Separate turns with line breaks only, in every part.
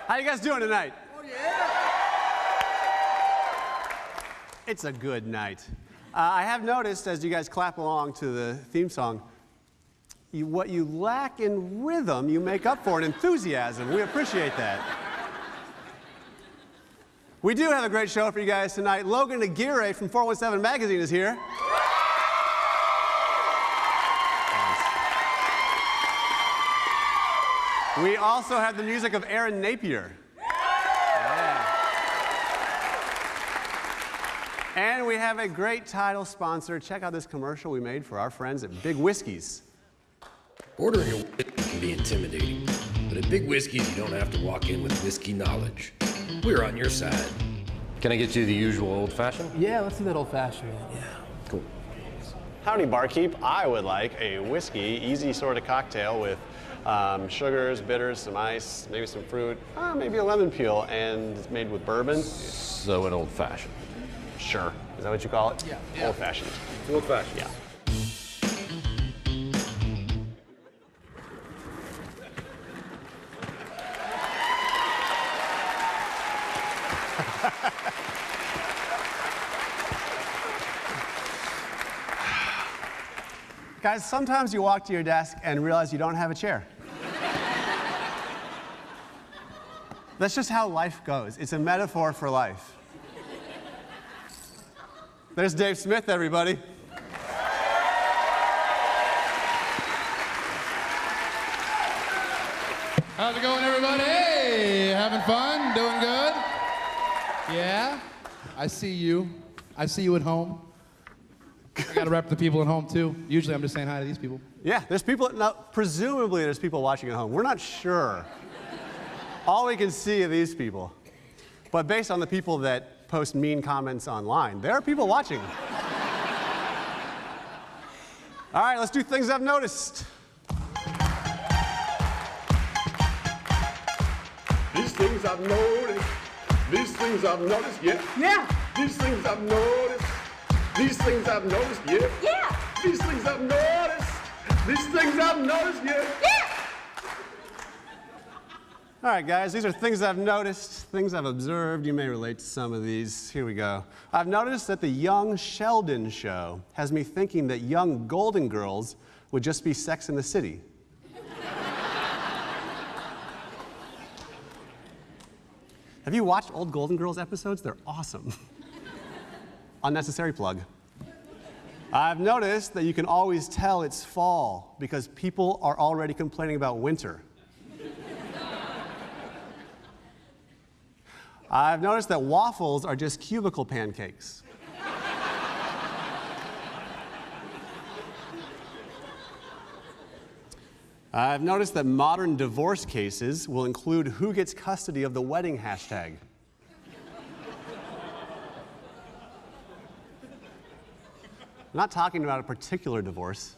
How you guys doing tonight?
Oh, yeah.
It's a good night. I have noticed as you guys clap along to the theme song, what you lack in rhythm, you make up for in enthusiasm. We appreciate that. We do have a great show for you guys tonight. Logan Aguirre from 417 Magazine is here. We also have the music of Aaron Napier. Yeah. And we have a great title sponsor. Check out this commercial we made for our friends at Big Whiskeys.
Ordering a whiskey can be intimidating, but at Big Whiskeys you don't have to walk in with whiskey knowledge. We're on your side.
Can I get you the usual old-fashioned?
Yeah, let's do that old-fashioned.
Yeah, cool.
Howdy, barkeep. I would like a whiskey, easy sort of cocktail with sugars, bitters, some ice, maybe some fruit, maybe a lemon peel, and it's made with bourbon.
So an old-fashioned.
Sure. Is that what you call it?
Yeah.
Old-fashioned.
Old-fashioned.
Yeah.
Guys, sometimes you walk to your desk and realize you don't have a chair. That's just how life goes. It's a metaphor for life. There's Dave Smith, everybody.
How's it going, everybody? Hey, having fun? Doing good? Yeah? I see you. I see you at home. I gotta rep the people at home, too. Usually I'm just saying hi to these people.
Yeah, there's people, now, presumably there's people watching at home. We're not sure. All we can see are these people. But based on the people that post mean comments online, there are people watching. All right, let's do things I've noticed.
These things I've noticed. These things I've noticed, yeah.
Yeah.
These things I've noticed. These things I've noticed, yeah.
Yeah.
These things I've noticed. These things I've noticed, yeah.
Yeah.
All right, guys, these are things I've noticed, things I've observed. You may relate to some of these. Here we go. I've noticed that the Young Sheldon show has me thinking that young Golden Girls would just be Sex in the City. Have you watched old Golden Girls episodes? They're awesome. Unnecessary plug. I've noticed that you can always tell it's fall because people are already complaining about winter. I've noticed that waffles are just cubicle pancakes. I've noticed that modern divorce cases will include who gets custody of the wedding hashtag. I'm not talking about a particular divorce.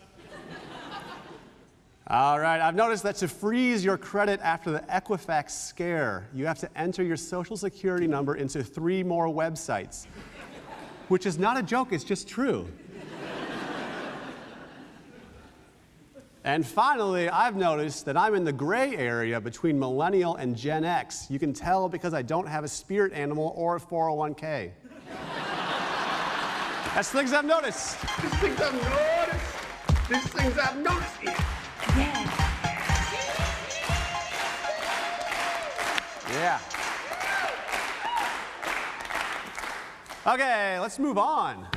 All right, I've noticed that to freeze your credit after the Equifax scare, you have to enter your social security number into 3 more websites, which is not a joke, it's just true. And finally, I've noticed that I'm in the gray area between millennial and Gen X. You can tell because I don't have a spirit animal or a 401k. That's things I've noticed.
These things I've noticed. These things I've noticed, yeah.
Yeah. Okay, let's move on.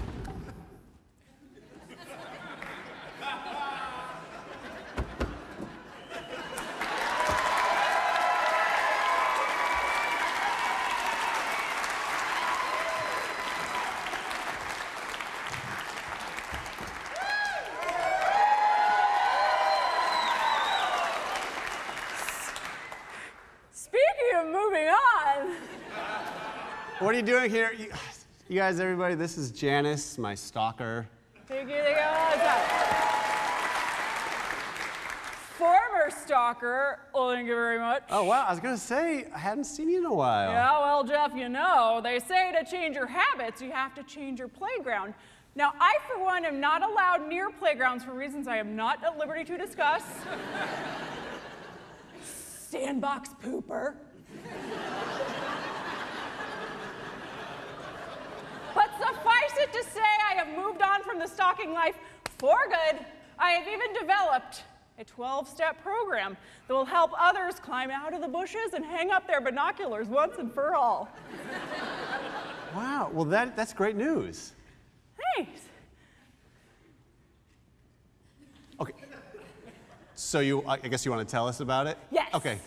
What are you doing here? You guys, everybody, this is Janice, my stalker.
Thank you. Former stalker, thank you very much.
Oh, wow, I was gonna say, I hadn't seen you in a while.
Yeah, well, Jeff, you know, they say to change your habits, you have to change your playground. Now, I, for one, am not allowed near playgrounds for reasons I am not at liberty to discuss. Sandbox pooper. But suffice it to say, I have moved on from the stalking life for good. I have even developed a 12-step program that will help others climb out of the bushes and hang up their binoculars once and for all.
Wow, well that's great news.
Thanks.
Okay. So I guess you want to tell us about it?
Yes.
Okay.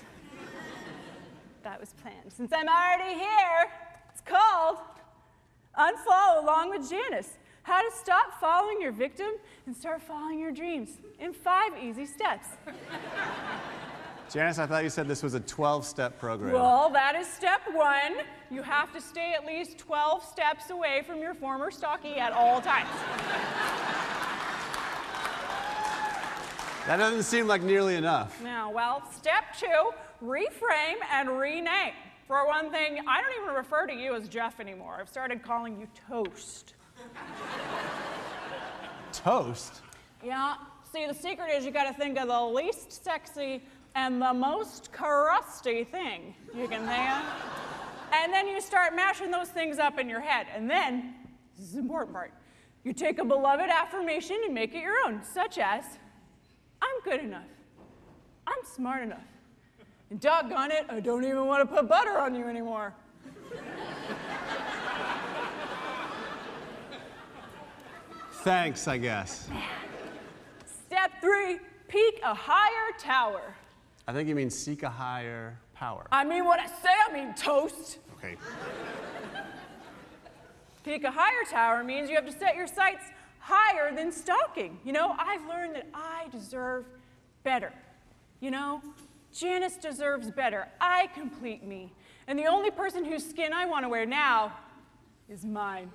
That was planned. Since I'm already here, it's called Unfollow Along with Janice. How to stop following your victim and start following your dreams in 5 easy steps.
Janice, I thought you said this was a 12-step program.
Well, that is step 1. You have to stay at least 12 steps away from your former stalkie at all times.
That doesn't seem like nearly enough.
Now, well, step 2, reframe and rename. For one thing, I don't even refer to you as Jeff anymore. I've started calling you Toast.
Toast?
Yeah, see, the secret is you gotta think of the least sexy and the most crusty thing you can think of. And then you start mashing those things up in your head. And then, this is the important part, you take a beloved affirmation and make it your own, such as, I'm good enough. I'm smart enough. And doggone it, I don't even want to put butter on you anymore.
Thanks, I guess.
Step 3, peak a higher tower.
I think you mean seek a higher power.
I mean what I say, I mean toast.
Okay.
Peak a higher tower means you have to set your sights higher than stalking. You know, I've learned that I deserve better. You know, Janice deserves better. I complete me. And the only person whose skin I want to wear now is mine.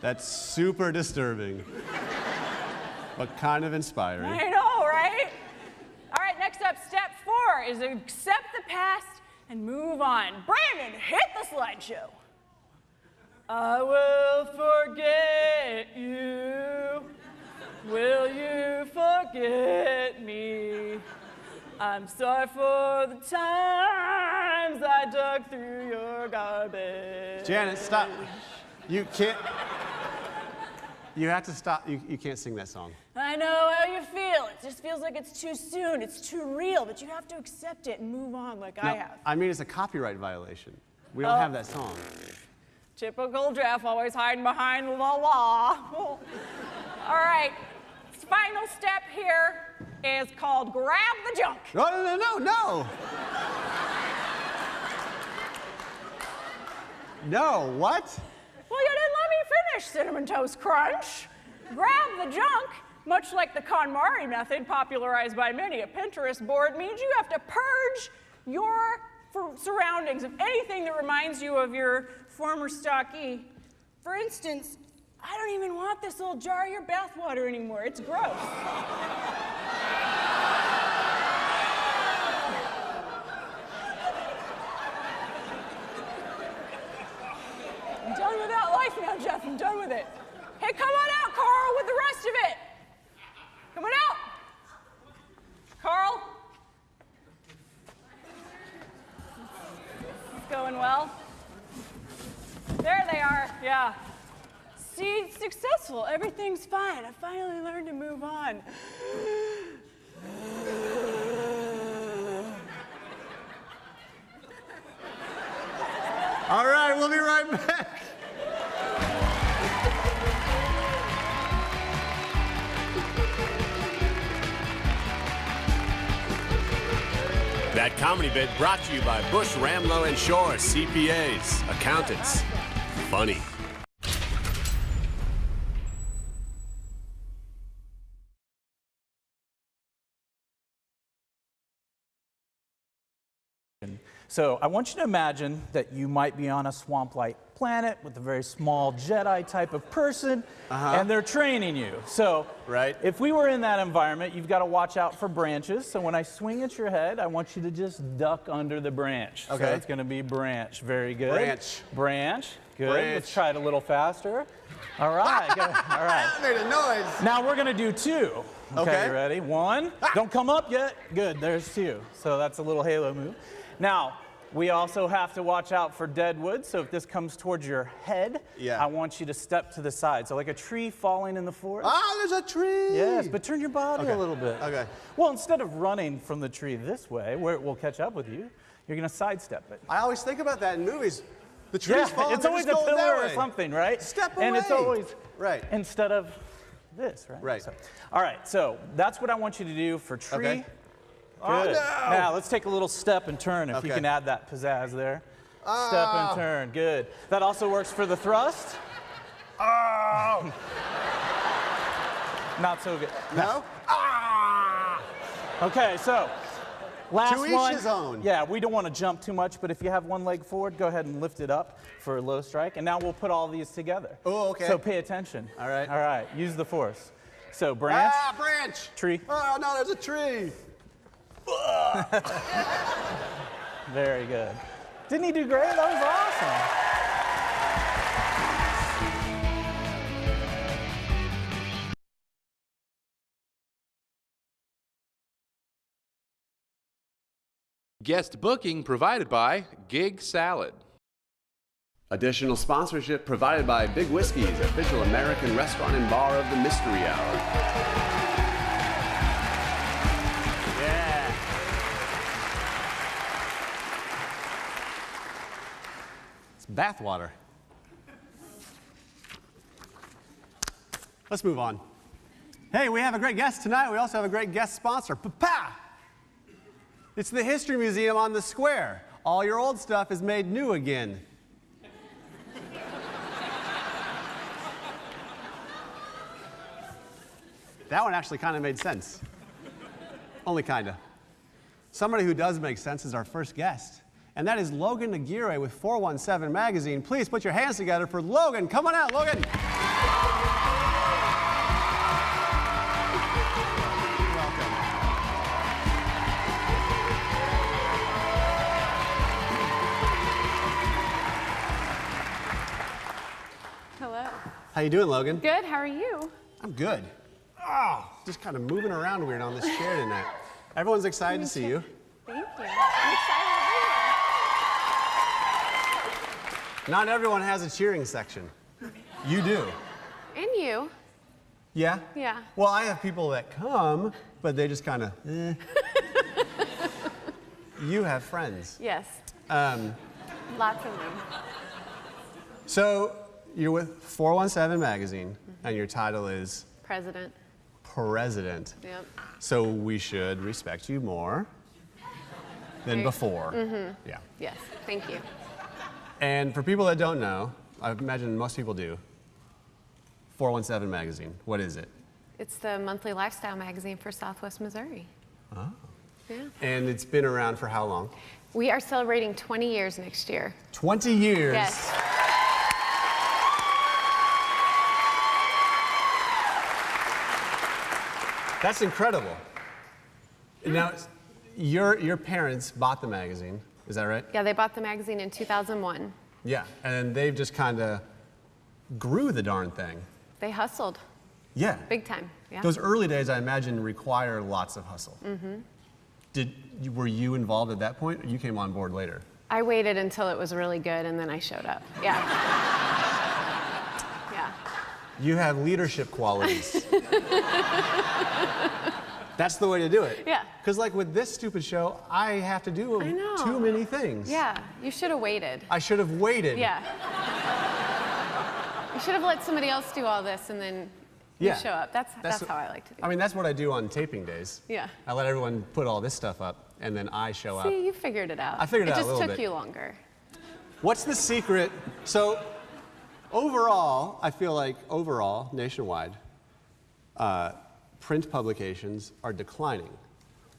That's super disturbing, but kind of inspiring.
I know, right? All right, next up, step 4 is accept the past and move on. Brandon, hit the slideshow. I will forget you. Will you forget me? I'm sorry for the times I dug through your garbage.
Janet, stop. You can't. You have to stop. You can't sing that song.
I know how you feel. It just feels like it's too soon. It's too real, but you have to accept it and move on like I have.
I mean, it's a copyright violation. We don't have that song.
Typical Jeff, always hiding behind the law. All right, final step here is called grab the junk.
No. No, what?
Well, you didn't let me finish, Cinnamon Toast Crunch. Grab the junk, much like the KonMari method popularized by many a Pinterest board, means you have to purge your surroundings of anything that reminds you of your former stalkie. For instance, I don't even want this little jar of your bathwater anymore. It's gross. I'm done with that life now, Jeff. I'm done with it. Hey, come on out, Carl, with the rest of it. Come on out. Carl. It's going well. There they are, yeah. See, it's successful. Everything's fine. I finally learned to move on.
All right, we'll be right back.
That comedy bit brought to you by Bush, Ramlow, and Shore, CPAs, accountants. Funny.
So I want you to imagine that you might be on a swamp light planet with a very small Jedi type of person, and they're training you. So if we were in that environment, you've got to watch out for branches. So when I swing at your head, I want you to just duck under the branch.
Okay.
So it's going to be branch. Very good.
Branch.
Branch. Good.
Branch.
Let's try it a little faster. All right. Good. All right.
That made a noise.
Now we're going to do 2.
Okay.
You ready? 1. Don't come up yet. Good. There's 2. So that's a little halo move. Now, we also have to watch out for dead wood. So if this comes towards your head, I want you to step to the side. So like a tree falling in the forest.
Ah, there's a tree.
Yes, but turn your body a little bit.
Okay.
Well, instead of running from the tree this way, where it will catch up with you, you're going to sidestep it.
I always think about that in movies. The tree's falling,
it's always a pillar or something, right?
Step away.
And it's always
instead
of this, right?
Right.
So, all right, so that's what I want you to do for tree.
Okay.
Good.
Oh, no.
Now, let's take a little step and turn, if you can add that pizzazz there. Step and turn, good. That also works for the thrust.
Oh!
Not so good.
No?
Okay, so last
To each
one.
his own.
Yeah, we don't want to jump too much, but if you have one leg forward, go ahead and lift it up for a low strike. And now we'll put all these together.
Oh, okay.
So pay attention.
All right.
All right, use the force. So branch.
Branch.
Tree.
Oh, no, there's a tree.
Very good. Didn't he do great? That was awesome.
Guest booking provided by Gig Salad.
Additional sponsorship provided by Big Whiskey's official American restaurant and bar of the Mystery Hour. Yeah. It's bathwater. Let's move on. Hey, we have a great guest tonight. We also have a great guest sponsor. Pa-pa! It's the History Museum on the Square. All your old stuff is made new again. That one actually kind of made sense. Only kind of. Somebody who does make sense is our first guest, and that is Logan Aguirre with 417 Magazine. Please put your hands together for Logan. Come on out, Logan. Welcome.
Hello.
How you doing, Logan?
Good, how are you?
I'm good. Oh, just kind of moving around weird on this chair tonight. Everyone's excited to see you.
Thank you. I'm excited to
Not everyone has a cheering section. You do.
be here. And you.
Yeah?
Yeah.
Well, I have people that come, but they just kind of, You have friends.
Yes. Lots of them.
So you're with 417 Magazine, and your title is?
President.
President.
Yep.
So we should respect you more than before.
Mm-hmm.
Yeah.
Yes, thank you.
And for people that don't know, I imagine most people do, 417 Magazine, what is it?
It's the monthly lifestyle magazine for Southwest Missouri.
Oh.
Yeah.
And it's been around for how long?
We are celebrating 20 years next year.
20 years?
Yes.
That's incredible. Now, your parents bought the magazine, is that right?
Yeah, they bought the magazine in 2001.
Yeah, and they've just kind of grew the darn thing.
They hustled.
Yeah.
Big time, yeah.
Those early days, I imagine, require lots of hustle.
Mm-hmm.
Were you involved at that point, or you came on board later?
I waited until it was really good, and then I showed up. Yeah. Yeah.
You have leadership qualities. That's the way to do it.
Yeah.
Because like with this stupid show, I have to do too many things.
Yeah, you should have waited.
I should have waited.
Yeah. You should have let somebody else do all this and then you show up. That's how I like to do it.
I mean, that's what I do on taping days.
Yeah.
I let everyone put all this stuff up, and then I show up.
See, you figured it out.
I figured it out a little
just
bit.
took you longer.
What's the secret? So, overall, I feel like nationwide, print publications are declining.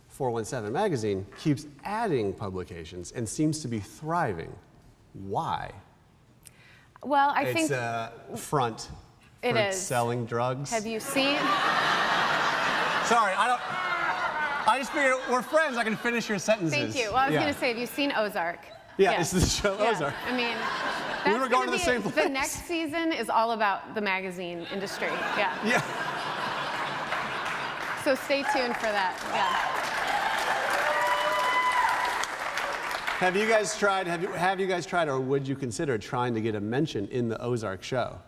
417 Magazine keeps adding publications and seems to be thriving. Why?
Well, I think
it's a front
it
for
is.
selling drugs.
Have you seen?
Sorry, I just figured we're friends. I can finish your sentences.
Thank you. Well, I was going to say, have you seen Ozark?
Yeah, it's the show Ozark.
I mean,
we were going to the same place.
The next season is all about the magazine industry. Yeah. So stay tuned for that. Yeah.
Have you guys tried, or would you consider trying to get a mention in the Ozark show?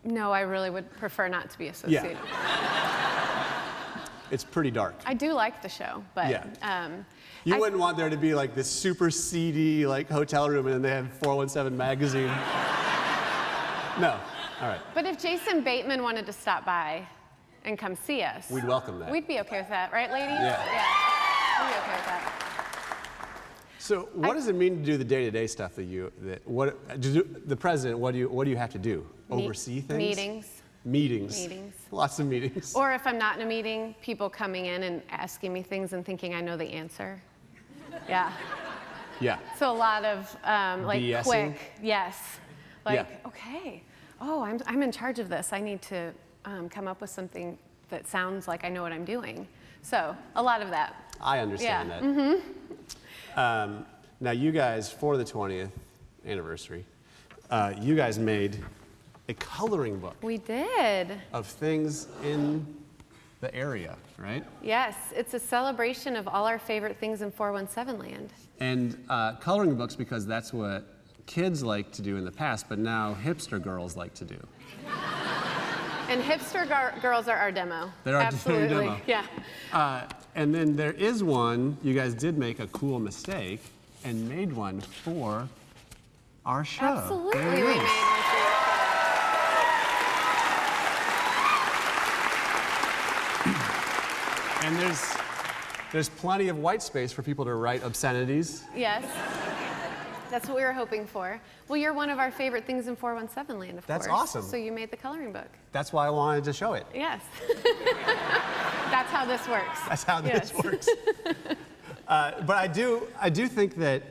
No, I really would prefer not to be associated.
It's pretty dark.
I do like the show, but
you wouldn't want there to be like this super seedy like hotel room and then they have 417 magazine. No. All right.
But if Jason Bateman wanted to stop by and come see us,
we'd welcome that.
We'd be okay with that, right, ladies?
Yeah.
We'd be okay with that.
So what does it mean to do the day-to-day stuff the president, what do you have to do? Oversee things? Meetings. Lots of meetings.
Or if I'm not in a meeting, people coming in and asking me things and thinking I know the answer. Yeah.
Yeah.
So a lot of like
BSing?
quick, yes. Like, okay, oh, I'm in charge of this. I need to come up with something that sounds like I know what I'm doing. So a lot of that.
I understand that.
Mm-hmm.
Now you guys, for the 20th anniversary, you guys made a coloring book.
We did.
Of things in the area, right?
Yes, it's a celebration of all our favorite things in 417 land.
And coloring books because that's what kids like to do in the past, but now hipster girls like to do.
And hipster girls are our demo.
They're our
Absolutely.
demo.
Yeah.
And then there is one, you guys did make a cool mistake and made one for our show.
Absolutely, we made one for your show.
And there's plenty of white space for people to write obscenities.
Yes. That's what we were hoping for. Well, you're one of our favorite things in 417 land, of course.
That's awesome.
So you made the coloring book.
That's why I wanted to show it.
Yes. That's how this works.
That's how this works. But I do think that,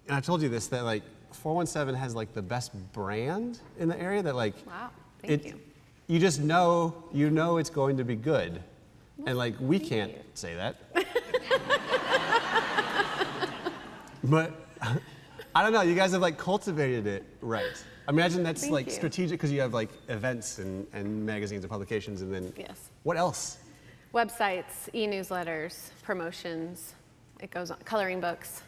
and I told you this, that like 417 has like the best brand in the area that like.
Wow, thank you.
You just know, it's going to be good. And like, we can't say that. But I don't know, you guys have like cultivated it right. I imagine that's
Thank
like
you.
strategic because you have like events and magazines and publications and then what else?
Websites, e-newsletters, promotions, it goes on, coloring books,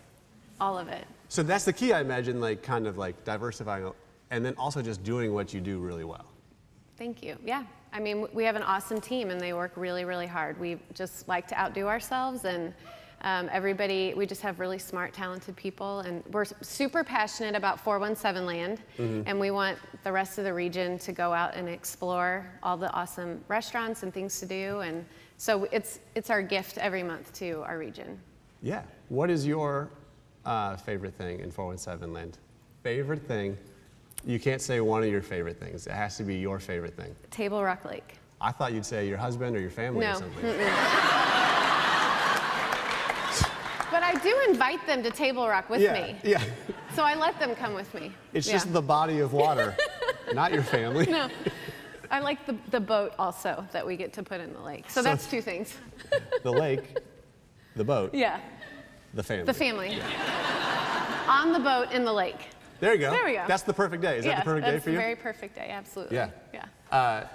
all of it.
So that's the key, I imagine, like kind of like diversifying and then also just doing what you do really well.
Thank you. Yeah. I mean, we have an awesome team and they work really, really hard. We just like to outdo ourselves and we just have really smart, talented people and we're super passionate about 417 land and we want the rest of the region to go out and explore all the awesome restaurants and things to do and so it's our gift every month to our region.
Yeah. What is your favorite thing in 417 land? Favorite thing? You can't say one of your favorite things. It has to be your favorite thing.
Table Rock Lake.
I thought you'd say your husband or your family or something.
But I do invite them to Table Rock with me.
Yeah.
So I let them come with me.
It's just the body of water, not your family.
No. I like the boat also that we get to put in the lake. So that's two things.
The lake, the boat.
Yeah.
The family.
The family. On the boat in the lake.
There you go.
There we go.
That's the perfect day. Is that the perfect day for you?
That's the very perfect day, absolutely.
Yeah.
Yeah.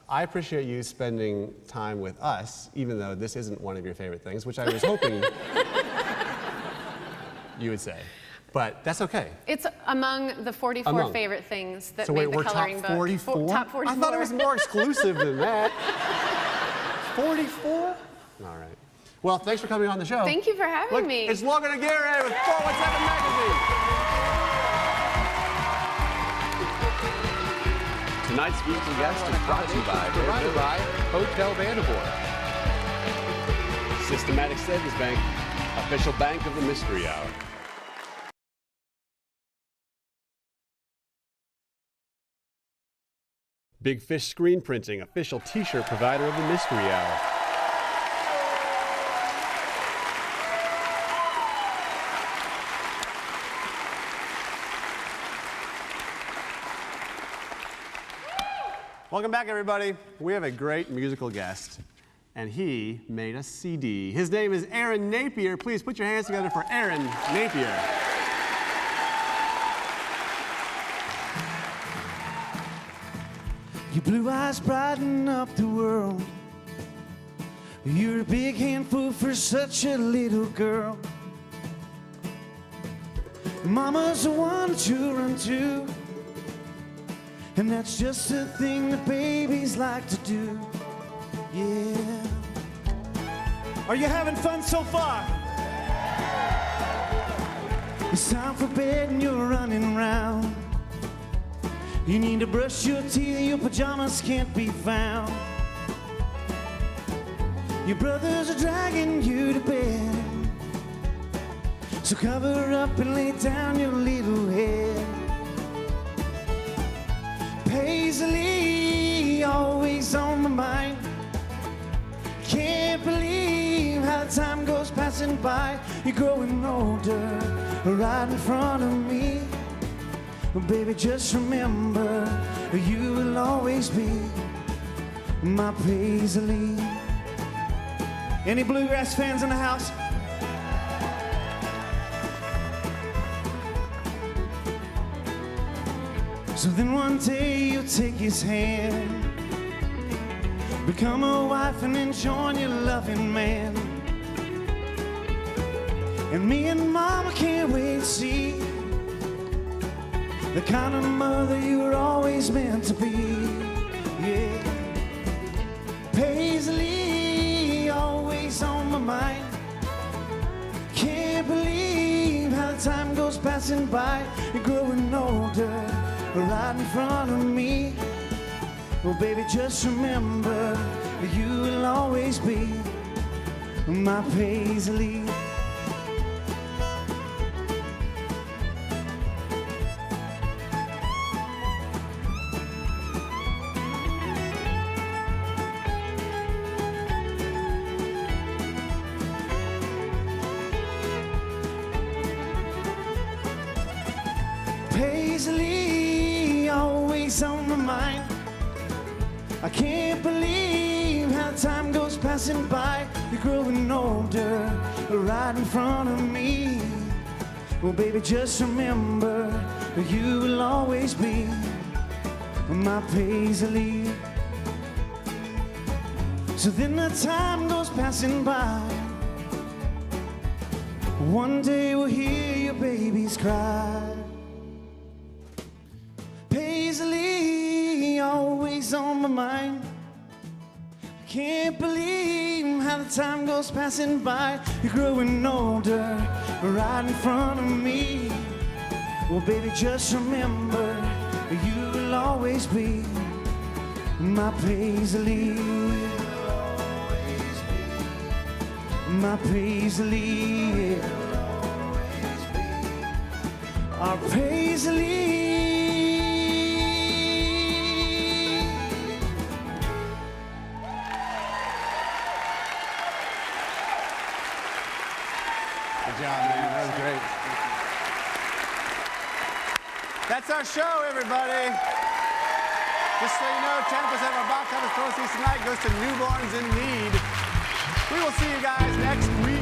I appreciate you spending time with us, even though this isn't one of your favorite things, which I was hoping you would say. But that's okay.
It's among the 44 favorite things that made the coloring book.
So wait, we're top 44?
Top 44.
I thought it was more exclusive than that. 44? All right. Well, thanks for coming on the show.
Thank you for having me.
It's Logan Aguirre with 417 Magazine.
Tonight's featured guest is brought to you by
Hotel Vandervoort.
Systematic Savings Bank, official bank of the Mystery Hour.
Big Fish Screen Printing, official t-shirt provider of the Mystery Hour. Welcome back, everybody. We have a great musical guest, and he made a CD. His name is Aaron Napier. Please put your hands together for Aaron Napier.
Your blue eyes brighten up the world. You're a big handful for such a little girl. Mama's the one to run to, and that's just the thing that babies like to do. Yeah. Are you having fun so far? It's time for bed and you're running around. You need to brush your teeth, your pajamas can't be found. Your brothers are dragging you to bed, so cover up and lay down your little head. Paisley, always on my mind. Can't believe how the time goes passing by. You're growing older, right in front of me. Well, baby, just remember, you will always be my Paisley. Any bluegrass fans in the house? So then one day you'll take his hand, become a wife and then join your loving man. And me and Mama can't wait to see the kind of mother you were always meant to be. Yeah. Paisley, always on my mind. Can't believe how the time goes passing by. You're growing older, right in front of me. Well, baby, just remember, you will always be my Paisley. Paisley, always on my mind. I can't believe how time goes passing by. You're growing older, right in front of me. Well, baby, just remember, you will always be my Paisley. So then the time goes passing by. One day we'll hear your babies cry. Paisley, always on my mind. I can't believe how the time goes passing by. You're growing older, right in front of me. Well, baby, just remember, you will always be my Paisley. My Paisley, our Paisley.
Good job, man. That was great. That's our show, everybody. Just so you know, 10% of our box office proceeds tonight goes to newborns in need. We will see you guys next week.